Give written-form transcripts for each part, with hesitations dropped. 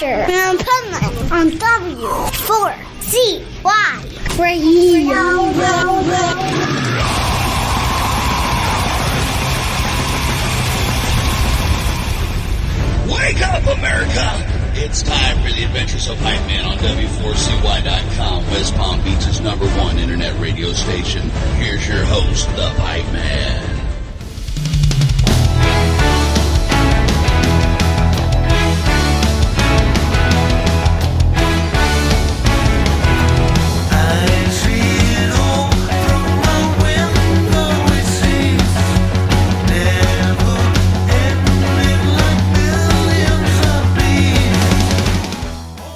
Adventure of Pipeman on W4CY Radio. Wake up, America! It's time for the Adventures of Pipeman on W4CY.com, West Palm Beach's #1 internet radio station. Here's your host, the Pipeman.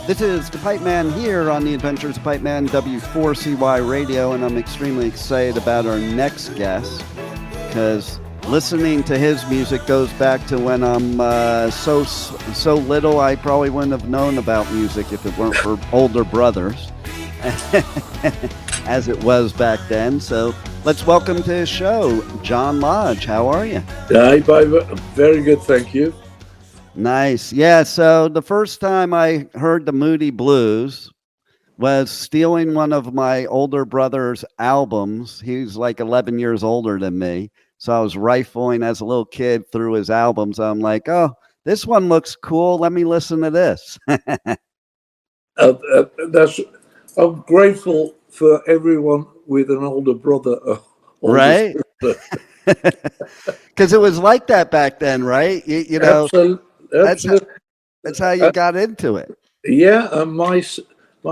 This is the Pipeman here on the Adventures of Pipeman, W4CY Radio, and I'm extremely excited about our next guest because listening to his music goes back to when I'm so little I probably wouldn't have known about music if it weren't for older brothers, as it was back then. So let's welcome to his show, Jon Lodge. How are you? Hi, very good, thank you. Nice. Yeah, so the first time I heard the Moody Blues was stealing one of my older brother's albums. He's like 11 years older than me. So I was rifling as a little kid through his albums. I'm like, oh, this one looks cool. Let me listen to this. I'm grateful for everyone with an older brother. Right? Because it was like that back then, right? You know. Absolutely. That's how you got into it. Yeah, and my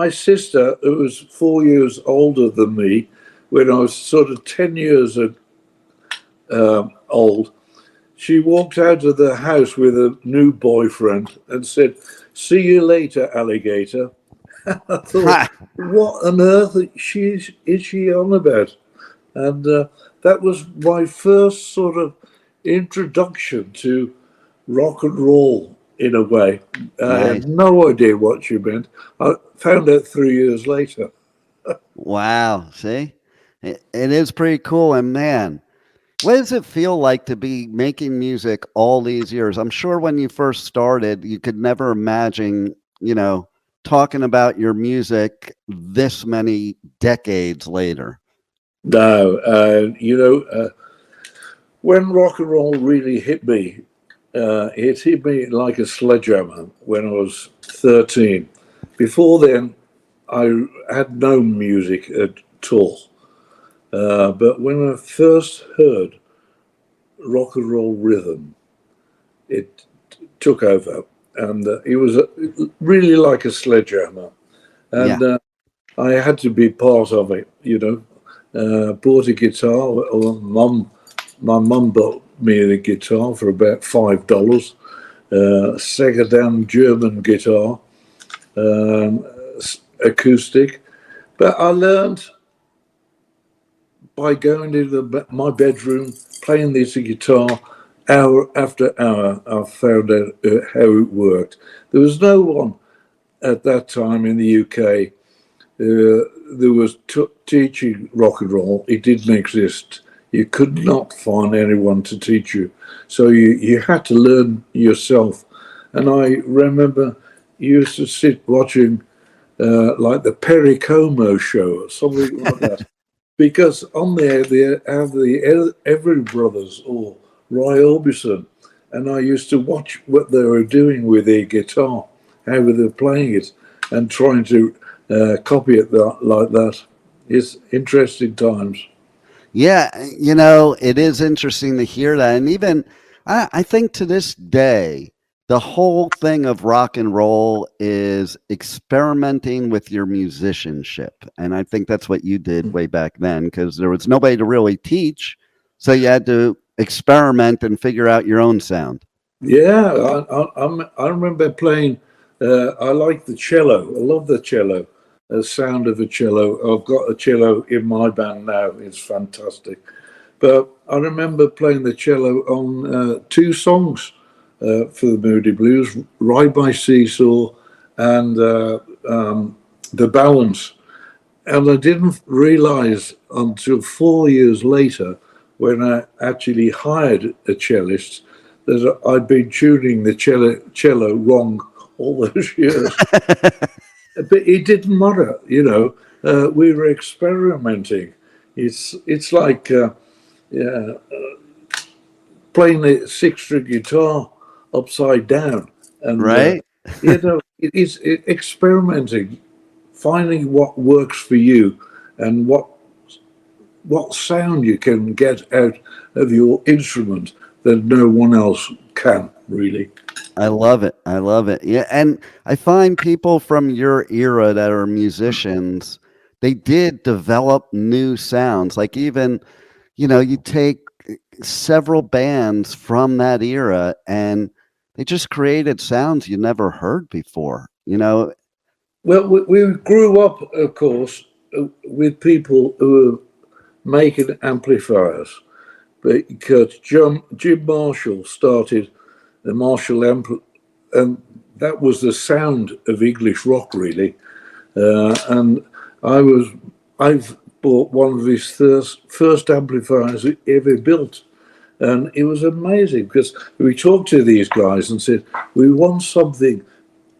sister, who was 4 years older than me, when I was sort of 10 years old, she walked out of the house with a new boyfriend and said, "See you later, alligator." I thought, what on earth is she on about? And that was my first sort of introduction to rock and roll in a way. I had no idea what she meant. I found out 3 years later. Wow. See, it is pretty cool. And man, what does it feel like to be making music all these years? I'm sure when you first started, you could never imagine, talking about your music this many decades later. No, when rock and roll really hit me, it hit me like a sledgehammer when I was 13. Before then, I had no music at all. But when I first heard rock and roll rhythm, it took over. And it was really like a sledgehammer. And I had to be part of it, bought a guitar. My mum bought me a guitar for about $5, second-hand German guitar, acoustic. But I learned by going into my bedroom, playing this guitar, hour after hour. I found out how it worked. There was no one at that time in the UK that was teaching rock and roll. It didn't exist. You could not find anyone to teach you. So you had to learn yourself. And I remember you used to sit watching like the Perry Como show or something like that. Because on there they have the Every Brothers or Roy Orbison. And I used to watch what they were doing with their guitar, how they were playing it, and trying to copy it like that. It's interesting times. Yeah, it is interesting to hear that. And even, I think to this day, the whole thing of rock and roll is experimenting with your musicianship. And I think that's what you did way back then, because there was nobody to really teach. So you had to experiment and figure out your own sound. Yeah, I remember playing, I like the cello. I love the cello. The sound of a cello. I've got a cello in my band now. It's fantastic. But I remember playing the cello on two songs for the Moody Blues, Ride by Seesaw and The Balance. And I didn't realize until 4 years later, when I actually hired a cellist, that I'd been tuning the cello wrong all those years. But it didn't matter, we were experimenting. It's like playing a six-string guitar upside down, and Right? it's experimenting, finding what works for you, and what sound you can get out of your instrument that no one else can, really. I love it. I love it. Yeah, and I find people from your era that are musicians, they did develop new sounds. Like even, you take several bands from that era and they just created sounds you never heard before. Well, we grew up, of course, with people who were making amplifiers, because Jim Marshall started the Marshall and that was the sound of English rock, really. And I've bought one of his first amplifiers he ever built, and it was amazing because we talked to these guys and said, we want something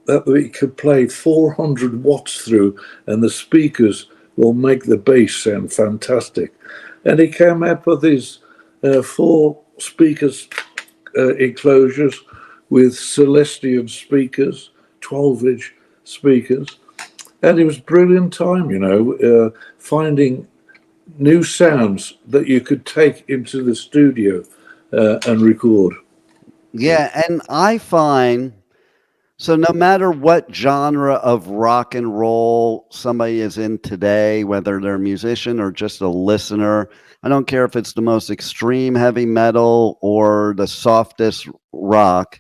that we could play 400 watts through, and the speakers will make the bass sound fantastic. And he came up with these 4 speakers enclosures with Celestion speakers, 12-inch speakers. And it was a brilliant time, finding new sounds that you could take into the studio and record. Yeah, and I find so no matter what genre of rock and roll somebody is in today, whether they're a musician or just a listener, I don't care if it's the most extreme heavy metal or the softest rock,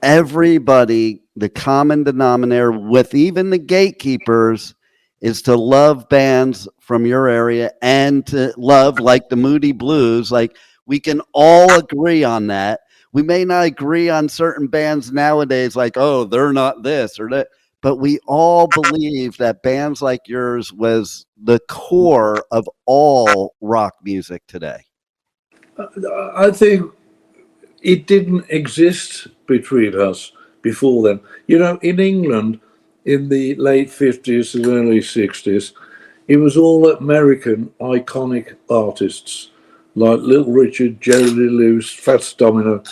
everybody, the common denominator with even the gatekeepers, is to love bands from your area and to love like the Moody Blues. Like we can all agree on that. We may not agree on certain bands nowadays, like, oh, they're not this or that, but we all believe that bands like yours was the core of all rock music today. I think it didn't exist between us before then. In England, in the late 50s and early 60s, it was all American iconic artists like Little Richard, Jerry Lee Lewis, Fats Domino,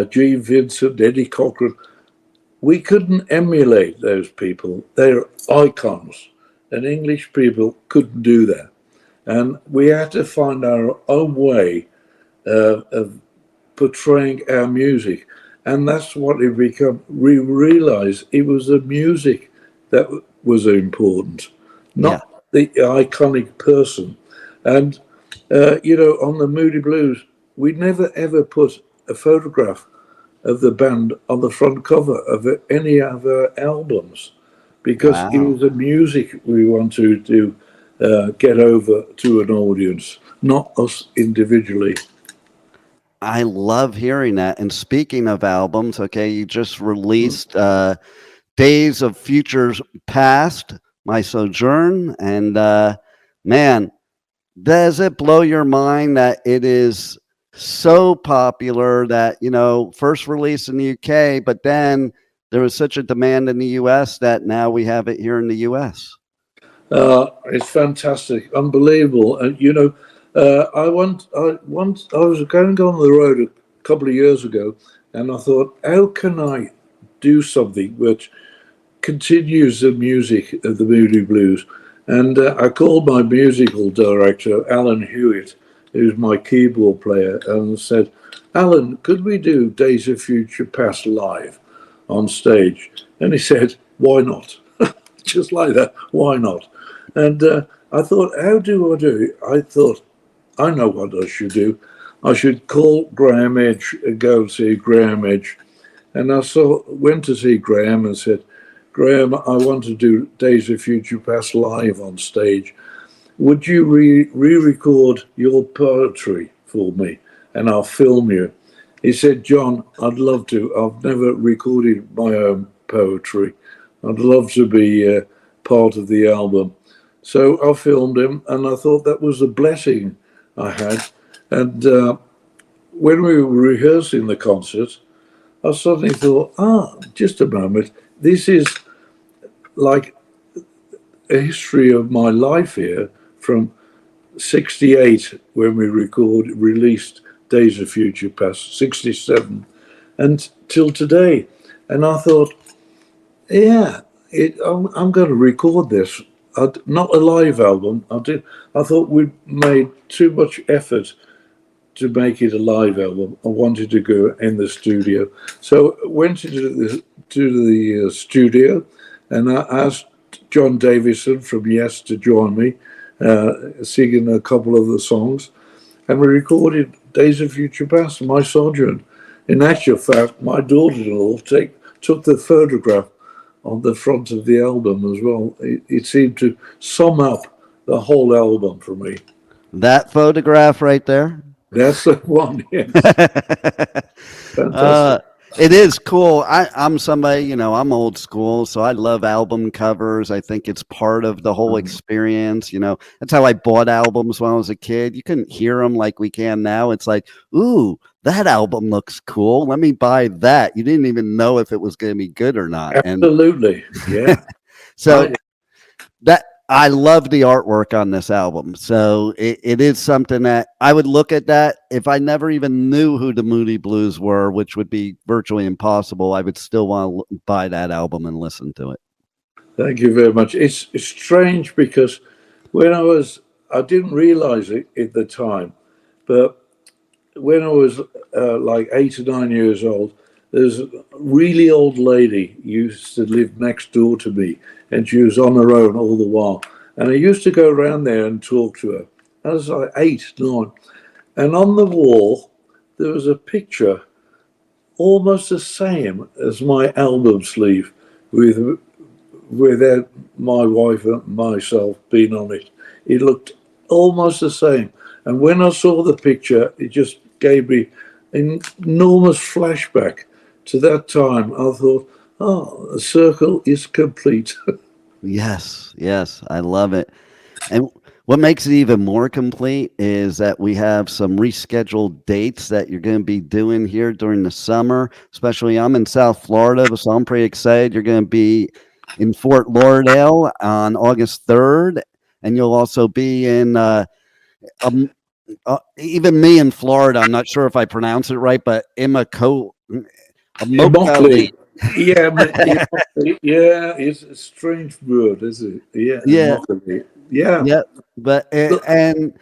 Gene Vincent, Eddie Cochran. We couldn't emulate those people. They're icons, and English people couldn't do that. And we had to find our own way of portraying our music. And that's what it became. We realized it was the music that was important, not the iconic person. And, on the Moody Blues, we never ever put a photograph of the band on the front cover of any of our albums, because it was the music we wanted to get over to an audience, not us individually. I love hearing that. And speaking of albums, okay, you just released Days of Futures Past, my Sojourn. And man, does it blow your mind that it is so popular that, first released in the UK, but then there was such a demand in the US that now we have it here in the US? It's fantastic, unbelievable. And I was going on the road a couple of years ago, and I thought, how can I do something which continues the music of the Moody Blues? And I called my musical director, Alan Hewitt, who's my keyboard player, and said, Alan, could we do Days of Future Past live on stage? And he said, why not? Just like that, why not? And I thought, how do I do it? I thought, I know what I should do. I should call Graeme Edge and go and see Graeme Edge. And I went to see Graeme and said, Graeme, I want to do Days of Future Past live on stage. Would you re-record your poetry for me and I'll film you? He said, John, I'd love to. I've never recorded my own poetry. I'd love to be part of the album. So I filmed him, and I thought that was a blessing I had. And when we were rehearsing the concert, I suddenly thought, just a moment, this is like a history of my life here from 68 when we released Days of Future Past, 67, and till today. And I thought, yeah, I'm going to record this. Not a live album. I thought we'd made too much effort to make it a live album. I wanted to go in the studio. So I went to the studio, and I asked Jon Davison from YES to join me, singing a couple of the songs. And we recorded Days of Future Past, my Sojourn. In actual fact, my daughter-in-law took the photograph on the front of the album as well. It seemed to sum up the whole album for me. That photograph right there? That's the one, yes. Fantastic. It is cool. I'm somebody, I'm old school, so I love album covers. I think it's part of the whole experience. That's how I bought albums when I was a kid. You couldn't hear them like we can now. It's like, ooh, that album looks cool. Let me buy that. You didn't even know if it was going to be good or not. Absolutely, yeah. So I love the artwork on this album. So it is something that I would look at that. If I never even knew who the Moody Blues were, which would be virtually impossible, I would still want to buy that album and listen to it. Thank you very much. It's strange because when I didn't realize it at the time, but when I was like 8 or 9 years old, there's a really old lady used to live next door to me, and she was on her own all the while. And I used to go around there and talk to her. I was like 8, 9. And on the wall, there was a picture almost the same as my album sleeve with my wife and myself being on it. It looked almost the same. And when I saw the picture, it just gave me an enormous flashback to that time. I thought, the circle is complete. Yes, I love it. And what makes it even more complete is that we have some rescheduled dates that you're going to be doing here during the summer. Especially, I'm in South Florida, so I'm pretty excited. You're going to be in Fort Lauderdale on August 3rd, and you'll also be in even me in Florida. I'm not sure if I pronounce it right, but Immokalee. Yeah, it's a strange word, isn't it? Yeah. But and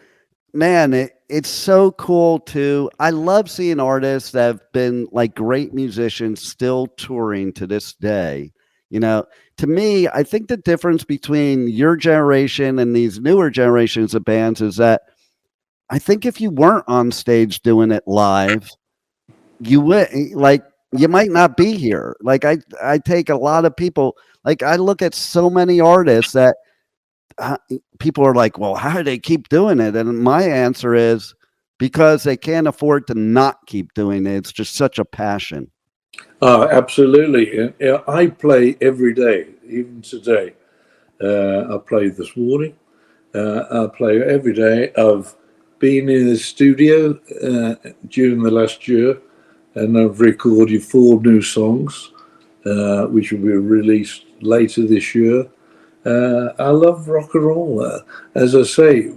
man, it's so cool too. I love seeing artists that have been like great musicians still touring to this day. To me, I think the difference between your generation and these newer generations of bands is that I think if you weren't on stage doing it live, you would you might not be here. Like I take a lot of people, like I look at so many artists that people are like, well, how do they keep doing it? And my answer is because they can't afford to not keep doing it. It's just such a passion. Absolutely. I play every day, even today. I played this morning. I play every day. I've been in the studio during the last year, and I've recorded 4 new songs, which will be released later this year. I love rock and roll. As I say,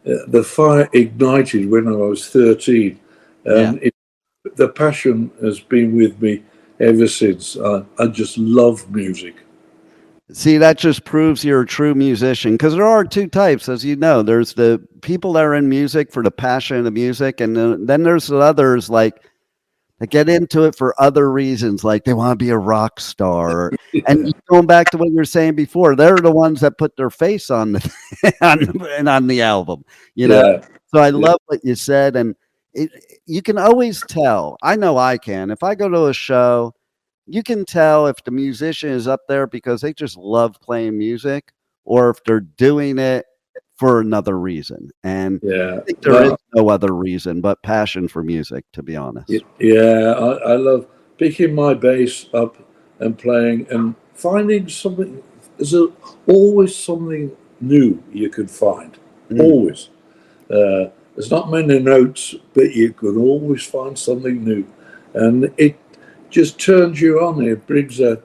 the fire ignited when I was 13. The passion has been with me ever since. I just love music. See, that just proves you're a true musician, because there are 2 types, as you know. There's the people that are in music for the passion of music, and then there's the others that get into it for other reasons, like they want to be a rock star. And going back to what you were saying before, they're the ones that put their face on the on the album. So I love what you said, and you can always tell. I know I can. If I go to a show, you can tell if the musician is up there because they just love playing music, or if they're doing it for another reason. And I think there is no other reason but passion for music, to be honest. I love picking my bass up and playing and finding something. There's always something new you can find. Always. There's not many notes, but you can always find something new. And just turns you on. It brings a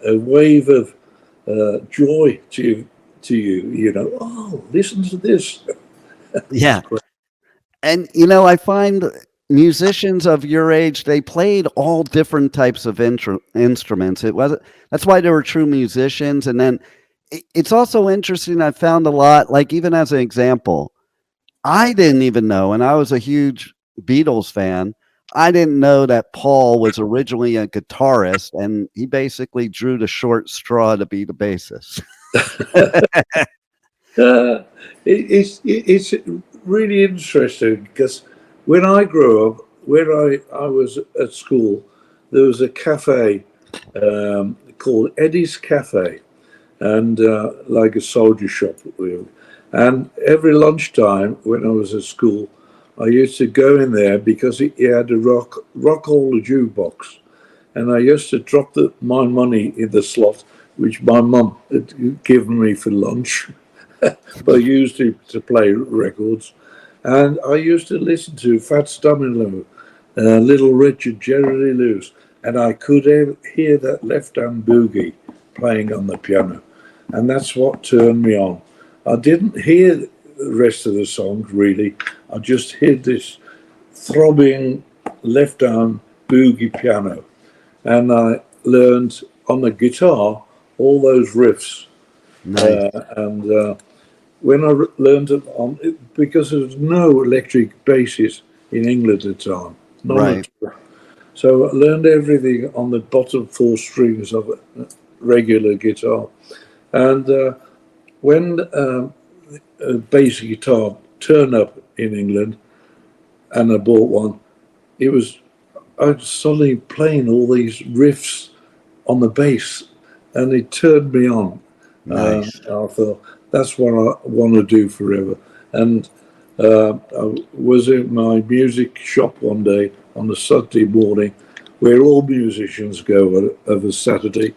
wave of joy to you. Oh, listen to this. Yeah. And, I find musicians of your age, they played all different types of instruments. That's why they were true musicians. And then it's also interesting. I found a lot, like even as an example, I didn't even know, and I was a huge Beatles fan. I didn't know that Paul was originally a guitarist, and he basically drew the short straw to be the bassist. It's really interesting because when I grew up, where I was at school, there was a cafe called Eddie's Cafe, and like a soldier shop. And every lunchtime when I was at school, I used to go in there because he had a rock holder jukebox, and I used to drop my money in the slot, which my mum had given me for lunch. But I used it to play records, and I used to listen to Fats Domino, Little Richard, Jerry Lee Lewis, and I could hear that left-hand boogie playing on the piano, and that's what turned me on. I didn't hear the rest of the songs, really. I just heard this throbbing left-arm boogie piano. And I learned on the guitar all those riffs. Nice. When I learned it, because there was no electric basses in England at the time. Right. So I learned everything on the bottom 4 strings of a regular guitar. And when a bass guitar turned up in England and I bought one, I was suddenly playing all these riffs on the bass, and it turned me on. Nice. I thought, that's what I want to do forever. And I was in my music shop one day on a Saturday morning, where all musicians go of a Saturday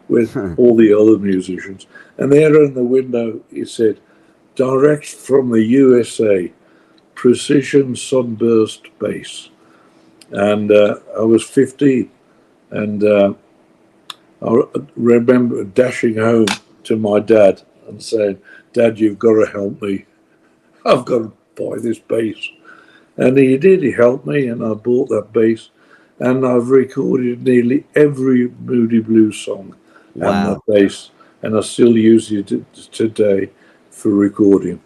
with all the other musicians. And there in the window, it said, direct from the USA, precision sunburst bass. And I was 15. And I remember dashing home to my dad and saying, Dad, you've got to help me. I've got to buy this bass. And he did. He helped me, and I bought that bass. And I've recorded nearly every Moody Blues song and the bass. And I still use it today for recording.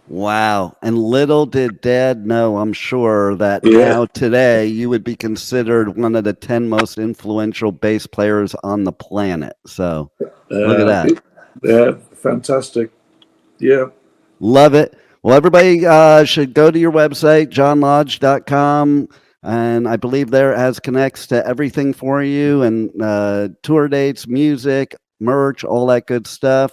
Wow. And little did Dad know, I'm sure, that now today you would be considered one of the 10 most influential bass players on the planet. So look at that. Yeah, fantastic. Yeah. Love it. Well, everybody should go to your website, jonlodge.com. And I believe there has connects to everything for you, and tour dates, music, merch, all that good stuff.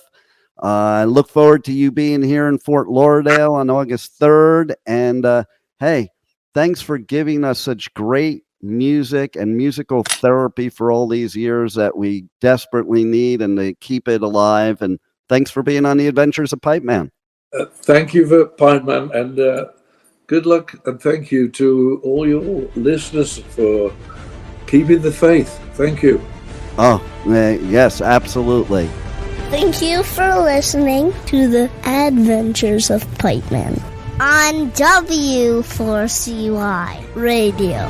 I look forward to you being here in Fort Lauderdale on August 3rd. And hey, thanks for giving us such great music and musical therapy for all these years that we desperately need, and to keep it alive. And thanks for being on the Adventures of Pipeman. Thank you for Pipeman, and good luck, and thank you to all your listeners for keeping the faith. Thank you. Oh, yes, absolutely. Thank you for listening to the Adventures of Pipeman on W4CY Radio.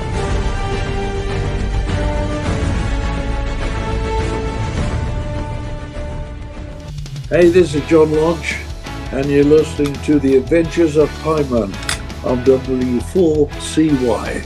Hey, this is Jon Lodge, and you're listening to the Adventures of Pipeman on W4CY.